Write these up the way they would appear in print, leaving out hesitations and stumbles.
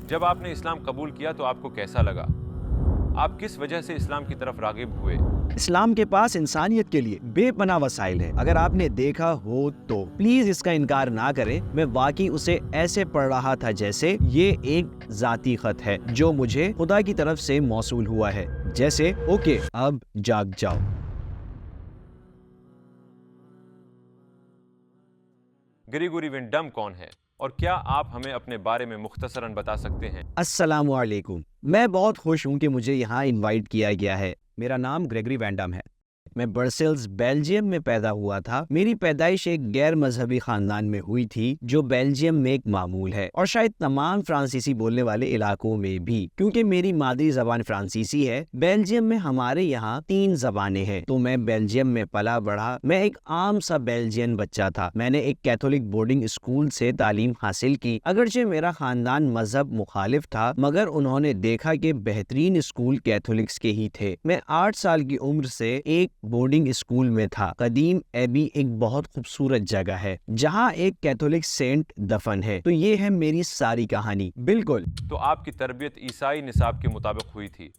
جب آپ نے اسلام قبول کیا تو آپ کو کیسا لگا؟ آپ کس وجہ سے اسلام کی طرف راغب ہوئے؟ اسلام کے پاس انسانیت کے لیے بے پناہ وسائل ہیں۔ اگر آپ نے دیکھا ہو تو پلیز اس کا انکار نہ کریں۔ میں واقعی اسے ایسے پڑھ رہا تھا جیسے یہ ایک ذاتی خط ہے جو مجھے خدا کی طرف سے موصول ہوا ہے، جیسے اوکے اب جاگ جاؤ۔ گریگوری وینڈم کون ہے اور کیا آپ ہمیں اپنے بارے میں مختصراً بتا سکتے ہیں؟ السلام علیکم، میں بہت خوش ہوں کہ مجھے یہاں انوائٹ کیا گیا ہے۔ میرا نام گریگری وینڈم ہے۔ میں برسلز بیلجیم میں پیدا ہوا تھا۔ میری پیدائش ایک غیر مذہبی خاندان میں ہوئی تھی جو بیلجیم میں ایک معمول ہے، اور شاید تمام فرانسیسی بولنے والے علاقوں میں بھی، کیونکہ میری مادری زبان فرانسیسی ہے۔ بیلجیم میں ہمارے یہاں 3 زبانیں ہیں، تو میں بیلجیم میں پلا بڑھا۔ میں ایک عام سا بیلجین بچہ تھا۔ میں نے ایک کیتھولک بورڈنگ اسکول سے تعلیم حاصل کی، اگرچہ میرا خاندان مذہب مخالف تھا، مگر انہوں نے دیکھا کہ بہترین اسکول کیتھولکس کے ہی تھے۔ میں 8 سال کی عمر سے ایک بورڈنگ اسکول میں تھا۔ قدیم ایبی ایک بہت خوبصورت جگہ ہے جہاں ایک کیتھولک سینٹ دفن ہے۔ تو یہ ہے میری ساری کہانی۔ بالکل تو آپ کی تربیت عیسائی نصاب کے مطابق ہوئی تھی؟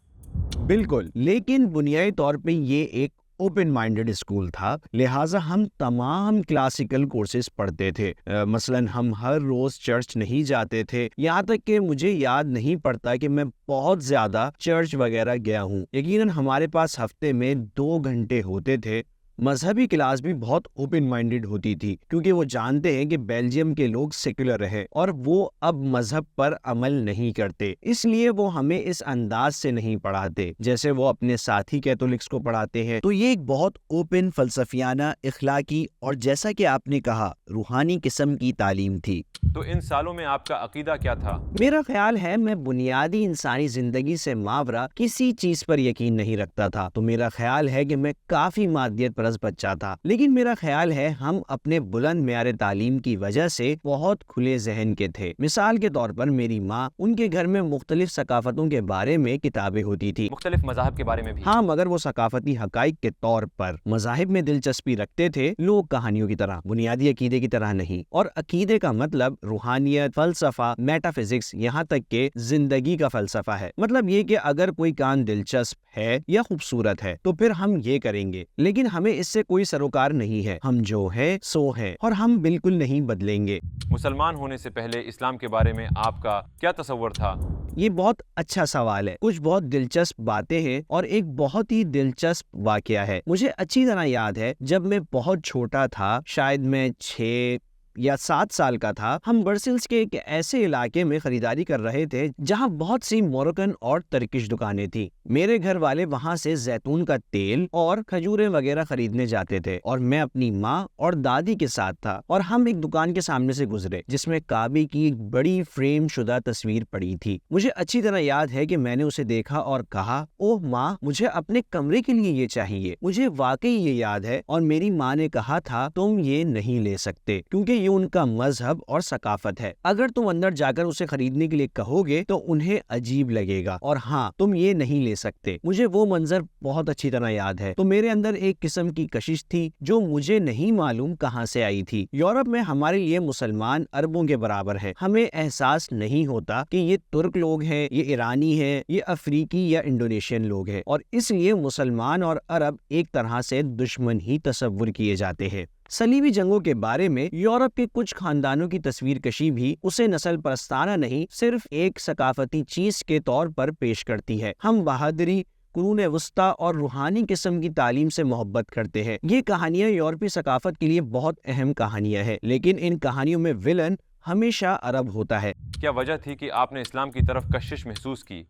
بالکل، لیکن بنیادی طور پہ یہ ایک اوپن مائنڈڈ اسکول تھا، لہٰذا ہم تمام کلاسیکل کورسز پڑھتے تھے۔ مثلاً ہم ہر روز چرچ نہیں جاتے تھے، یہاں تک کہ مجھے یاد نہیں پڑتا کہ میں بہت زیادہ چرچ وغیرہ گیا ہوں۔ یقیناً ہمارے پاس ہفتے میں 2 گھنٹے ہوتے تھے۔ مذہبی کلاس بھی بہت اوپن مائنڈڈ ہوتی تھی، کیونکہ وہ جانتے ہیں کہ بیلجیم کے لوگ سیکولر رہے اور وہ اب مذہب پر عمل نہیں کرتے، اس لیے وہ ہمیں اس انداز سے نہیں پڑھاتے جیسے وہ اپنے ساتھی کیتھولکس کو پڑھاتے ہیں۔ تو یہ ایک بہت اوپن، فلسفیانہ، اخلاقی اور جیسا کہ آپ نے کہا روحانی قسم کی تعلیم تھی۔ تو ان سالوں میں آپ کا عقیدہ کیا تھا؟ میرا خیال ہے میں بنیادی انسانی زندگی سے ماورا کسی چیز پر یقین نہیں رکھتا تھا۔ تو میرا خیال ہے کہ میں کافی مادیت پرست بچہ تھا، لیکن میرا خیال ہے ہم اپنے بلند معیار تعلیم کی وجہ سے بہت کھلے ذہن کے تھے۔ مثال کے طور پر میری ماں، ان کے گھر میں مختلف ثقافتوں کے بارے میں کتابیں ہوتی تھی، مختلف مذاہب کے بارے میں بھی؟ ہاں، مگر وہ ثقافتی حقائق کے طور پر مذاہب میں دلچسپی رکھتے تھے، لوگ کہانیوں کی طرح، بنیادی عقیدے کی طرح نہیں۔ اور عقیدے کا مطلب روحانیت، فلسفہ، میٹا فزکس، یہاں تک کہ زندگی کا فلسفہ ہے۔ مطلب یہ کہ اگر کوئی کام دلچسپ ہے یا خوبصورت ہے تو پھر ہم یہ کریں گے، لیکن ہمیں اس سے کوئی سروکار نہیں ہے۔ ہم جو ہے سو ہے اور ہم بالکل نہیں بدلیں گے۔ مسلمان ہونے سے پہلے اسلام کے بارے میں آپ کا کیا تصور تھا؟ یہ بہت اچھا سوال ہے۔ کچھ بہت دلچسپ باتیں ہیں اور ایک بہت ہی دلچسپ واقعہ ہے۔ مجھے اچھی طرح یاد ہے جب میں بہت چھوٹا تھا، شاید میں 6 یا 7 سال کا تھا، ہم برسلز کے ایک ایسے علاقے میں خریداری کر رہے تھے جہاں بہت سی موروکن اور ترکش دکانیں تھیں۔ میرے گھر والے وہاں سے زیتون کا تیل اور کھجوریں وغیرہ خریدنے جاتے تھے، اور میں اپنی ماں اور دادی کے ساتھ تھا، اور ہم ایک دکان کے سامنے سے گزرے جس میں کعبے کی ایک بڑی فریم شدہ تصویر پڑی تھی۔ مجھے اچھی طرح یاد ہے کہ میں نے اسے دیکھا اور کہا، اوہ ماں، مجھے اپنے کمرے کے لیے یہ چاہیے۔ مجھے واقعی یہ یاد ہے، اور میری ماں نے کہا تھا تم یہ نہیں لے سکتے کیونکہ یہ ان کا مذہب اور ثقافت ہے۔ اگر تم اندر جا کر اسے خریدنے کے لیے کہو گے تو انہیں عجیب لگے گا، اور ہاں، تم یہ نہیں لے سکتے۔ مجھے وہ منظر بہت اچھی طرح یاد ہے۔ تو میرے اندر ایک قسم کی کشش تھی جو مجھے نہیں معلوم کہاں سے آئی تھی۔ یورپ میں ہمارے لیے مسلمان عربوں کے برابر ہیں۔ ہمیں احساس نہیں ہوتا کہ یہ ترک لوگ ہیں، یہ ایرانی ہیں، یہ افریقی یا انڈونیشین لوگ ہیں، اور اس لیے مسلمان اور عرب ایک طرح سے دشمن ہی تصور کیے جاتے ہیں۔ صلیبی جنگوں کے بارے میں یورپ کے کچھ خاندانوں کی تصویر کشی بھی اسے نسل پرستانہ نہیں، صرف ایک ثقافتی چیز کے طور پر پیش کرتی ہے۔ ہم بہادری، قرون وسطیٰ اور روحانی قسم کی تعلیم سے محبت کرتے ہیں۔ یہ کہانیاں یورپی ثقافت کے لیے بہت اہم کہانیاں ہیں، لیکن ان کہانیوں میں ولن ہمیشہ عرب ہوتا ہے۔ کیا وجہ تھی کہ آپ نے اسلام کی طرف کشش محسوس کی؟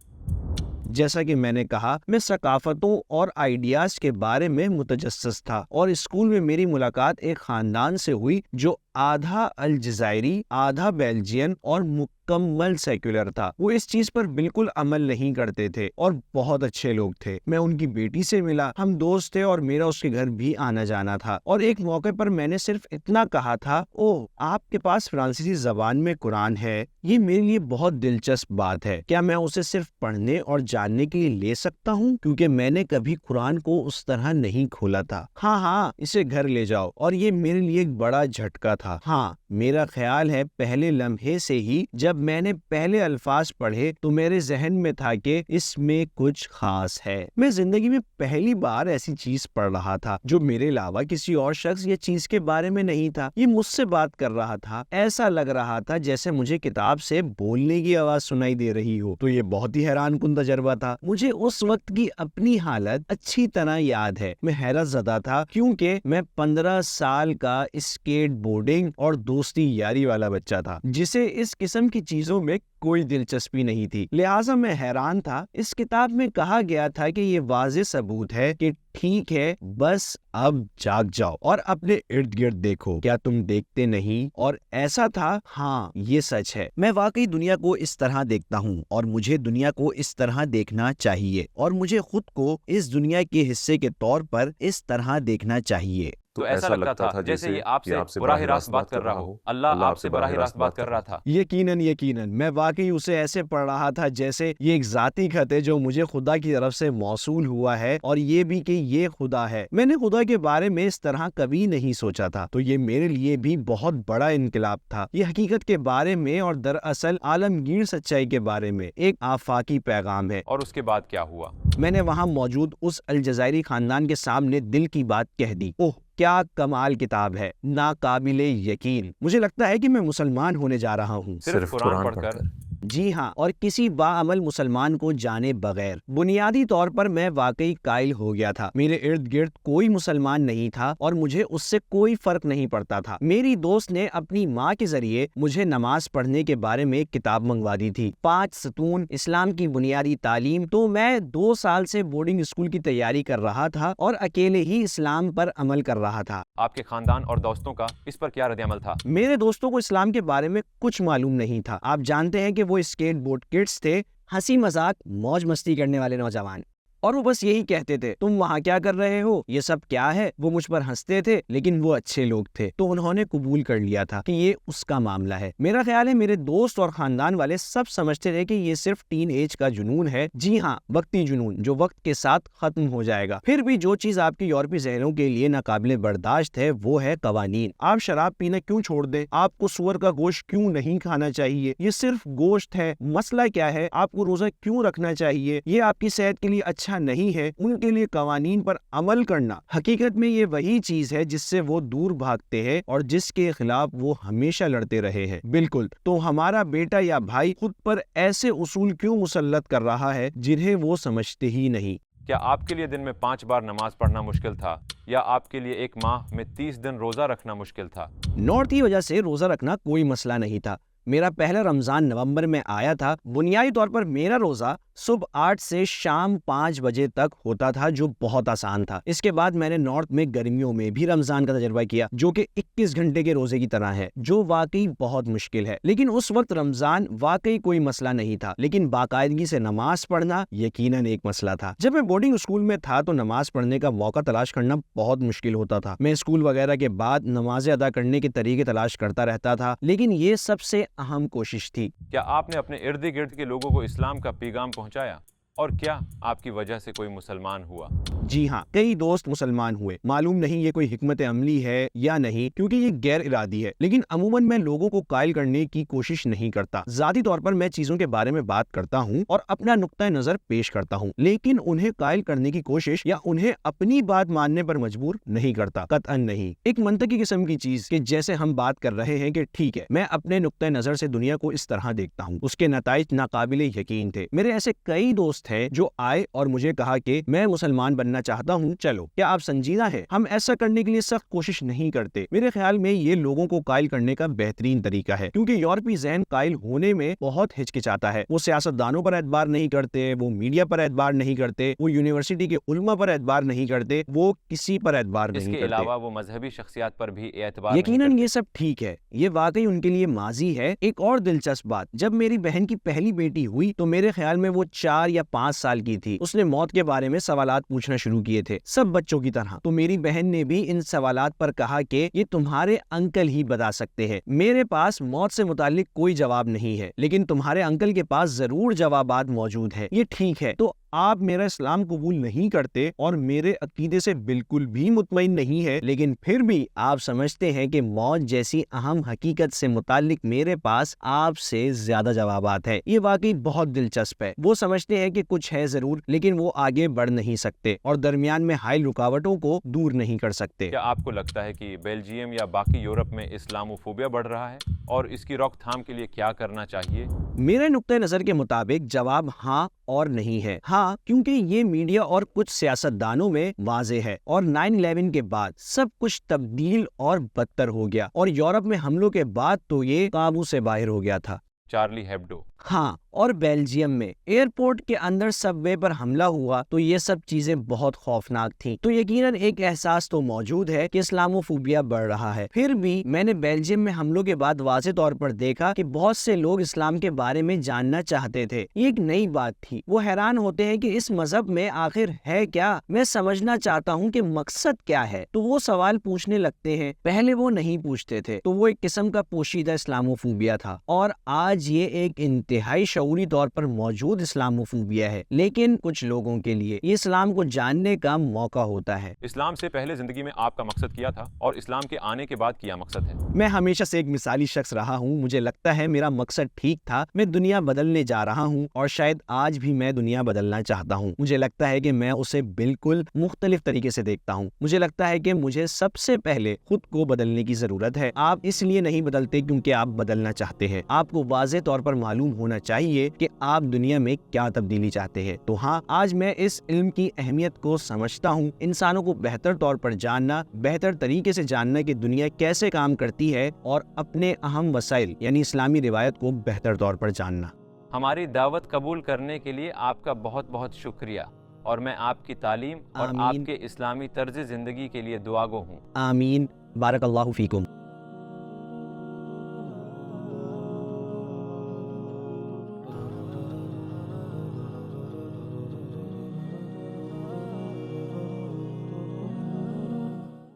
جیسا کہ میں نے کہا، میں ثقافتوں اور آئیڈیاز کے بارے میں متجسس تھا، اور اسکول میں میری ملاقات ایک خاندان سے ہوئی جو آدھا الجزائری، آدھا بیلجین اور مکمل سیکولر تھا۔ وہ اس چیز پر بالکل عمل نہیں کرتے تھے اور بہت اچھے لوگ تھے۔ میں ان کی بیٹی سے ملا، ہم دوست تھے اور میرا اس کے گھر بھی آنا جانا تھا، اور ایک موقع پر میں نے صرف اتنا کہا تھا، اوہ، آپ کے پاس فرانسیسی زبان میں قرآن ہے؟ یہ میرے لیے بہت دلچسپ بات ہے۔ کیا میں اسے صرف پڑھنے اور جاننے کے لیے لے سکتا ہوں؟ کیونکہ میں نے کبھی قرآن کو اس طرح نہیں کھولا تھا۔ ہاں، اسے گھر لے جاؤ۔ اور یہ میرے لیے ایک بڑا جھٹکا تھا۔ ہاں، میرا خیال ہے پہلے لمحے سے ہی جب میں نے پہلے الفاظ پڑھے تو میرے ذہن میں تھا کہ اس میں کچھ خاص ہے۔ میں زندگی میں پہلی بار ایسی چیز پڑھ رہا تھا جو میرے علاوہ کسی اور شخص یا چیز کے بارے میں نہیں تھا۔ یہ مجھ سے بات کر رہا تھا، ایسا لگ رہا تھا جیسے مجھے کتاب سے بولنے کی آواز سنائی دے رہی ہو۔ تو یہ بہت ہی حیران کن تجربہ تھا۔ مجھے اس وقت کی اپنی حالت اچھی طرح یاد ہے۔ میں حیرت زدہ تھا کیونکہ میں 15 سال کا اسکیٹ بورڈنگ اور دوستی یاری والا بچہ تھا جسے اس قسم کی چیزوں میں کوئی دلچسپی نہیں تھی، لہٰذا میں حیران تھا۔ اس کتاب میں کہا گیا تھا کہ یہ واضح ثبوت ہے کہ ٹھیک ہے، بس اب جاگ جاؤ اور اپنے ارد گرد دیکھو، کیا تم دیکھتے نہیں؟ اور ایسا تھا۔ ہاں، یہ سچ ہے، میں واقعی دنیا کو اس طرح دیکھتا ہوں اور مجھے دنیا کو اس طرح دیکھنا چاہیے اور مجھے خود کو اس دنیا کے حصے کے طور پر اس طرح دیکھنا چاہیے۔ تو ایسا لگتا تھا جیسے یہ آپ سے براہ راست بات کر رہا ہو، اللہ آپ سے براہ راست بات کر رہا تھا۔ یقیناً میں واقعی اسے ایسے پڑھ رہا تھا جیسے یہ ایک ذاتی خط ہے جو مجھے خدا کی طرف سے موصول ہوا ہے، اور یہ بھی کہ یہ خدا ہے۔ میں نے خدا کے بارے میں اس طرح کبھی نہیں سوچا تھا، تو یہ میرے لیے بھی بہت بڑا انقلاب تھا۔ یہ حقیقت کے بارے میں اور دراصل عالمگیر سچائی کے بارے میں ایک آفاقی پیغام ہے۔ اور اس کے بعد کیا ہوا؟ میں نے وہاں موجود اس الجزائری خاندان کے سامنے دل کی بات کہہ دی۔ اوہ، کیا کمال کتاب ہے، ناقابل یقین۔ مجھے لگتا ہے کہ میں مسلمان ہونے جا رہا ہوں، صرف قرآن پڑھ کر؟ جی ہاں، اور کسی باعمل مسلمان کو جانے بغیر۔ بنیادی طور پر میں واقعی قائل ہو گیا تھا۔ میرے ارد گرد کوئی مسلمان نہیں تھا اور مجھے اس سے کوئی فرق نہیں پڑتا تھا۔ میری دوست نے اپنی ماں کے ذریعے مجھے نماز پڑھنے کے بارے میں ایک کتاب منگوا دی تھی، 5 ستون، اسلام کی بنیادی تعلیم۔ تو میں 2 سال سے بورڈنگ اسکول کی تیاری کر رہا تھا اور اکیلے ہی اسلام پر عمل کر رہا تھا۔ آپ کے خاندان اور دوستوں کا اس پر کیا رد عمل تھا؟ میرے دوستوں کو اسلام کے بارے میں کچھ معلوم نہیں تھا۔ آپ جانتے ہیں کہ وہ اسکیٹ بورڈ کڈز تھے، ہنسی مذاق موج مستی کرنے والے نوجوان، اور وہ بس یہی کہتے تھے، تم وہاں کیا کر رہے ہو، یہ سب کیا ہے۔ وہ مجھ پر ہنستے تھے، لیکن وہ اچھے لوگ تھے، تو انہوں نے قبول کر لیا تھا کہ یہ اس کا معاملہ ہے۔ میرا خیال ہے میرے دوست اور خاندان والے سب سمجھتے تھے کہ یہ صرف ٹین ایج کا جنون ہے، جی ہاں، وقتی جنون جو وقت کے ساتھ ختم ہو جائے گا۔ پھر بھی جو چیز آپ کے یورپی ذہنوں کے لیے ناقابل برداشت ہے وہ ہے قوانین۔ آپ شراب پینا کیوں چھوڑ دیں؟ آپ کو سور کا گوشت کیوں نہیں کھانا چاہیے؟ یہ صرف گوشت ہے۔ مسئلہ کیا ہے؟ آپ کو روزہ کیوں رکھنا چاہیے؟ یہ آپ کی صحت کے لیے اچھا نہیں ہے۔ ان کے لیے قوانین پر عمل کرنا حقیقت میں یہ وہی چیز ہے جس سے وہ دور بھاگتے ہیں اور جس کے خلاف وہ ہمیشہ لڑتے رہے ہیں۔ بالکل، تو ہمارا بیٹا یا بھائی خود پر ایسے اصول کیوں مسلط کر رہا ہے جنہیں وہ سمجھتے ہی نہیں؟ کیا آپ کے لیے دن میں 5 بار نماز پڑھنا مشکل تھا، یا آپ کے لیے ایک ماہ میں 30 دن روزہ رکھنا مشکل تھا؟ نارتھ کی وجہ سے روزہ رکھنا کوئی مسئلہ نہیں تھا۔ میرا پہلا رمضان نومبر میں آیا تھا۔ بنیادی طور پر میرا روزہ صبح 8 سے شام 5 بجے تک ہوتا تھا، جو بہت آسان تھا۔ اس کے بعد میں نے نارتھ میں گرمیوں میں بھی رمضان کا تجربہ کیا، جو کہ 21 گھنٹے کے روزے کی طرح ہے، جو واقعی بہت مشکل ہے۔ لیکن اس وقت رمضان واقعی کوئی مسئلہ نہیں تھا، لیکن باقاعدگی سے نماز پڑھنا یقیناً ایک مسئلہ تھا۔ جب میں بورڈنگ اسکول میں تھا تو نماز پڑھنے کا موقع تلاش کرنا بہت مشکل ہوتا تھا۔ میں اسکول وغیرہ کے بعد نمازیں ادا کرنے کے طریقے تلاش کرتا رہتا تھا، لیکن یہ سب سے اہم کوشش تھی۔ کیا آپ نے اپنے ارد گرد کے لوگوں کو اسلام کا پیغام پہنچایا، اور کیا آپ کی وجہ سے کوئی مسلمان ہوا؟ جی ہاں، کئی دوست مسلمان ہوئے۔ معلوم نہیں یہ کوئی حکمت عملی ہے یا نہیں، کیونکہ یہ غیر ارادی ہے، لیکن عموماً میں لوگوں کو قائل کرنے کی کوشش نہیں کرتا۔ ذاتی طور پر میں چیزوں کے بارے میں بات کرتا ہوں اور اپنا نقطہ نظر پیش کرتا ہوں، لیکن انہیں قائل کرنے کی کوشش یا انہیں اپنی بات ماننے پر مجبور نہیں کرتا، قطعاً نہیں۔ ایک منطقی قسم کی چیز کہ جیسے ہم بات کر رہے ہیں کہ ٹھیک ہے، میں اپنے نقطہ نظر سے دنیا کو اس طرح دیکھتا ہوں، اس کے نتائج ناقابل یقین تھے۔ میرے ایسے کئی دوست ہیں جو آئے اور مجھے کہا کہ میں مسلمان بننا چاہتا ہوں، چلو، کیا آپ سنجیدہ ہیں؟ ہم ایسا کرنے کے لیے سخت کوشش نہیں کرتے۔ میرے خیال میں یہ لوگوں کو قائل کرنے کا بہترین طریقہ ہے، کیونکہ یورپی ذہن قائل ہونے میں بہت ہچکچاتا ہے۔ وہ سیاستدانوں پر اعتبار نہیں کرتے، وہ میڈیا پر اعتبار نہیں کرتے، وہ یونیورسٹی کے علماء پر اعتبار نہیں کرتے، وہ کسی پر اعتبار نہیں کرتے۔ اس کے علاوہ وہ مذہبی شخصیات پر بھی اعتبار نہیں یقیناً کرتے۔ یہ سب ٹھیک ہے، یہ واقعی ان کے لیے ماضی ہے۔ ایک اور دلچسپ بات، جب میری بہن کی پہلی بیٹی ہوئی تو میرے خیال میں وہ 4 یا 5 سال کی تھی۔ اس نے موت کے بارے میں سوالات پوچھنا شروع کیے تھے، سب بچوں کی طرح۔ تو میری بہن نے بھی ان سوالات پر کہا کہ یہ تمہارے انکل ہی بتا سکتے ہیں، میرے پاس موت سے متعلق کوئی جواب نہیں ہے، لیکن تمہارے انکل کے پاس ضرور جوابات موجود ہے۔ یہ ٹھیک ہے، تو آپ میرا اسلام قبول نہیں کرتے اور میرے عقیدے سے بالکل بھی مطمئن نہیں ہے، لیکن پھر بھی آپ سمجھتے ہیں کہ موت جیسی اہم حقیقت سے متعلق میرے پاس آپ سے زیادہ جوابات ہیں۔ یہ واقعی بہت دلچسپ ہے۔ وہ سمجھتے ہیں کہ کچھ ہے ضرور، لیکن وہ آگے بڑھ نہیں سکتے اور درمیان میں حائل رکاوٹوں کو دور نہیں کر سکتے۔ کیا آپ کو لگتا ہے کہ بیلجیم یا باقی یورپ میں اسلاموفوبیا بڑھ رہا ہے اور اس کی روک تھام کے لیے کیا کرنا چاہیے؟ میرے نقطۂ نظر کے مطابق جواب ہاں اور نہیں ہے۔ ہاں، کیونکہ یہ میڈیا اور کچھ سیاستدانوں میں واضح ہے، اور 9/11 کے بعد سب کچھ تبدیل اور بدتر ہو گیا، اور یورپ میں حملوں کے بعد تو یہ قابو سے باہر ہو گیا تھا۔ چارلی ہیبڈو۔ ہاں، اور بیلجیم میں ایئرپورٹ کے اندر سب وے پر حملہ ہوا تو یہ سب چیزیں بہت خوفناک تھیں۔ تو یقیناً ایک احساس تو موجود ہے کہ اسلاموفوبیا بڑھ رہا ہے۔ پھر بھی میں نے بیلجیم میں حملوں کے بعد واضح طور پر دیکھا کہ بہت سے لوگ اسلام کے بارے میں جاننا چاہتے تھے۔ یہ ایک نئی بات تھی۔ وہ حیران ہوتے ہیں کہ اس مذہب میں آخر ہے کیا؟ میں سمجھنا چاہتا ہوں کہ مقصد کیا ہے، تو وہ سوال پوچھنے لگتے ہیں۔ پہلے وہ نہیں پوچھتے تھے، تو وہ ایک قسم کا پوشیدہ اسلاموفوبیا تھا، اور آج یہ ایک انتہائی شعوری طور پر موجود اسلاموفوبیا ہے۔ لیکن کچھ لوگوں کے لیے یہ اسلام کو جاننے کا موقع ہوتا ہے۔ اسلام سے پہلے زندگی میں آپ کا مقصد کیا تھا اور اسلام کے آنے کے بعد کیا مقصد ہے؟ میں ہمیشہ سے ایک مثالی شخص رہا ہوں۔ مجھے لگتا ہے میرا مقصد ٹھیک تھا۔ میں دنیا بدلنے جا رہا ہوں، اور شاید آج بھی میں دنیا بدلنا چاہتا ہوں۔ مجھے لگتا ہے کہ میں اسے بالکل مختلف طریقے سے دیکھتا ہوں۔ مجھے لگتا ہے کہ مجھے سب سے پہلے خود کو بدلنے کی ضرورت ہے۔ آپ اس لیے نہیں بدلتے کیونکہ آپ بدلنا چاہتے ہیں۔ آپ کو واضح طور پر معلوم ہونا چاہیے کہ آپ دنیا میں کیا تبدیلی چاہتے ہیں۔ تو ہاں، آج میں اس علم کی اہمیت کو سمجھتا ہوں۔ انسانوں کو بہتر طور پر جاننا، بہتر طریقے سے جاننا کہ دنیا کیسے کام کرتی ہے، اور اپنے اہم وسائل یعنی اسلامی روایت کو بہتر طور پر جاننا۔ ہماری دعوت قبول کرنے کے لیے آپ کا بہت بہت شکریہ، اور میں آپ کی تعلیم اور آمین۔ آپ کے اسلامی طرز زندگی کے لیے دعا گو ہوں۔ آمین۔ بارک اللہ فیکم۔